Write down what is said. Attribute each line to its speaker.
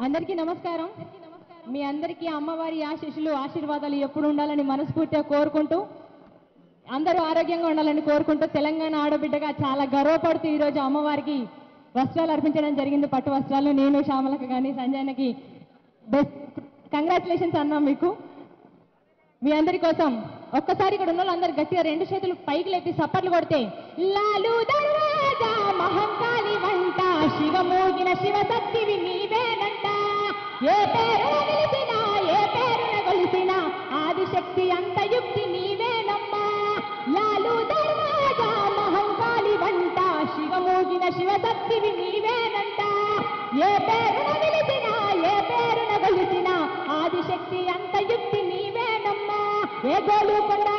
Speaker 1: అందరికీ నమస్కారం. మీ అందరికీ అమ్మవారి ఆశీస్సులు ఆశీర్వాదాలు ఎప్పుడు ఉండాలని మనస్ఫూర్తిగా కోరుకుంటూ అందరూ ఆరోగ్యంగా ఉండాలని కోరుకుంటూ తెలంగాణ ఆడబిడ్డగా చాలా గర్వపడుతూ ఈరోజు అమ్మవారికి వస్త్రాలు అర్పించడం జరిగింది. పట్టు వస్త్రాలు. నేను శ్యామలకు కానీ సంజయనకి బెస్ట్ కంగ్రాచులేషన్స్ అన్నాం మీకు. మీ అందరి కోసం ఒక్కసారి ఇక్కడ ఉన్న వాళ్ళందరూ గట్టిగా రెండు చేతులు పైకి లేపి సప్పట్లు కొడితే లాలు దర్వాజా మహంకాళి వంట శివమోగిన శివశక్తివి నీవేనంట. ఏ పేరున నిలిచినా ఏ పేరున కొలిసినా ఆదిశక్తి అంత యుక్తి నీవేనమ్మా. లాలు దర్వాజా మహంకాళి వంట శివమోగిన శివశక్తివి నీవేనంట. ఏ పేరున నిలిచినా ఏ పేరున కొలిసినా ఆదిశక్తి అంత యుక్తి నీవేనమ్మా. ఏ గోలుకొండ